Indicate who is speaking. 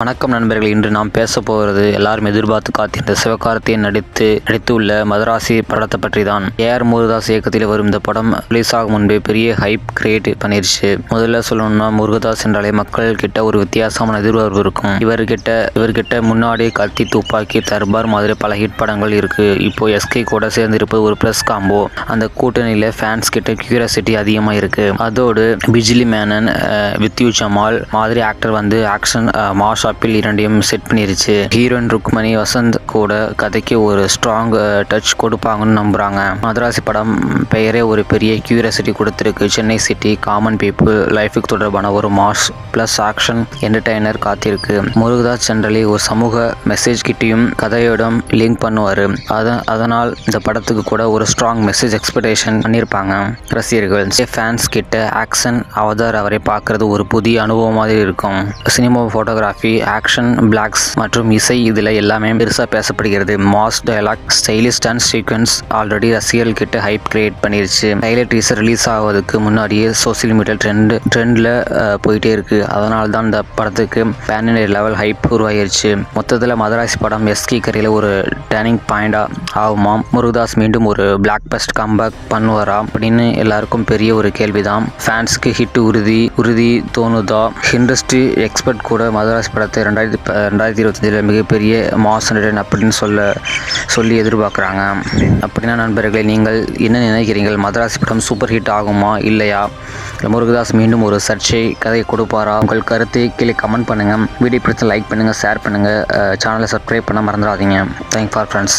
Speaker 1: வணக்கம் நண்பர்கள். இன்று நாம் பேச போகிறது எல்லாரும் எதிர்பார்த்து காத்திருந்த சிவகார்த்திகேயன் நடித்துள்ள மதராசி படத்தை பற்றி தான். AR முருகதாஸ் இயக்கத்தில் வரும் இந்த படம் ரிலீஸ் ஆகும் முன்பே பெரிய ஹைப் கிரியேட் பண்ணிருச்சு. முதல்ல சொல்லணும்னா முருகதாஸ் என்றாலே மக்கள் கிட்ட ஒரு வித்தியாசமான எதிர்பார்ப்பு இருக்கும். இவர்கிட்ட முன்னாடி கத்தி, துப்பாக்கி, தர்பார் மாதிரி பல ஹிட் படங்கள் இருக்கு. இப்போ SK கூட சேர்ந்து இருப்பது ஒரு பிளஸ் காம்போ. அந்த கூட்டணியில ஃபேன்ஸ் கிட்ட கியூரியாசிட்டி அதிகமா இருக்கு. அதோடு பிஜிலி மேனன், வித்யூ ஜமால் மாதிரி ஆக்டர் வந்து ஆக்ஷன் மாஸ் ஷாப்பில் இரண்டையும் செட் பண்ணிருச்சு. ஹீரோயின் ருக்மணி வசந்த் கூட கதைக்கு ஒரு ஸ்ட்ராங் டச் கொடுப்பாங்கன்னு நம்புறாங்க. மதராசி படம் பெயரே ஒரு பெரிய கியூரியாசிட்டி கொடுத்திருக்கு. சென்னை சிட்டி, காமன் பீப்புள் லைஃபுக்கு தொடர்பான ஒரு மாஸ் பிளஸ் ஆக்ஷன் என்டர்டைனர் காத்திருக்கு. முருகதாஸ் ஜெனரலி ஒரு சமூக மெசேஜ் கிட்டையும் கதையோடும் லிங்க் பண்ணுவாரு. அதனால் இந்த படத்துக்கு கூட ஒரு ஸ்ட்ராங் மெசேஜ் எக்ஸ்பெக்டேஷன் பண்ணியிருப்பாங்க ரசிகர்கள். ஃபேன்ஸ் கிட்ட ஆக்ஷன் அவதார் அவரை பார்க்கறது ஒரு புதிய அனுபவம் மாதிரி இருக்கும். சினிமா, போட்டோகிராஃபி, ஆக்ஷன், பிளாக்ஸ் மற்றும் இசை இதுல எல்லாமே பெருசா பேசப்படுகிறது. Mass dialogue, stylish dance sequence already ரசிகர்கள் கிட்ட ஹைப் கிரியேட் பண்ணிருச்சு. ட்ரைலர் டீசர் ரிலீஸ் ஆவதுக்கு முன்னாடியே சோசியல் மீடியா ட்ரெண்ட்ல போயிட்டே இருக்கு. அதனால தான் இந்த படத்துக்கு பேன் இண்டியா லெவல் ஹைப் உருவாயிருச்சு. மொத்தத்துல மதராசி படம் SK கரையில ஒரு டர்னிங் பாயிண்டா ஆகுமா? முருகதாஸ் மீண்டும் ஒரு பிளாக் பஸ்ட் கம்பேக் பண்ணுவாரா அப்படின்னு எல்லாருக்கும் பெரிய ஒரு கேள்விதான். ஃபேன்ஸ்க்கு ஹிட் உறுதி தோணுதா? இண்டஸ்ட்ரி எக்ஸ்பர்ட் கூட மதராசி படத்தை 2025 மிகப்பெரிய மாஸ் என்டர்டைனர் அப்படின்னு சொல்லி எதிர்பார்க்குறாங்க. அப்படின்னா நண்பர்களே, நீங்கள் என்ன நினைக்கிறீர்கள்? மதராசி படம் சூப்பர் ஹிட் ஆகுமா இல்லையா? முருகதாஸ் மீண்டும் ஒரு சர்ச்சை கதை கொடுப்பாரா? உங்கள் கருத்தை கீழே கமெண்ட் பண்ணுங்க. வீடியோ பிடிச்ச லைக் பண்ணுங்க, ஷேர் பண்ணுங்க, சேனலை சப்ஸ்கிரைப் பண்ண மறந்துடாதீங்க. Thanks for friends.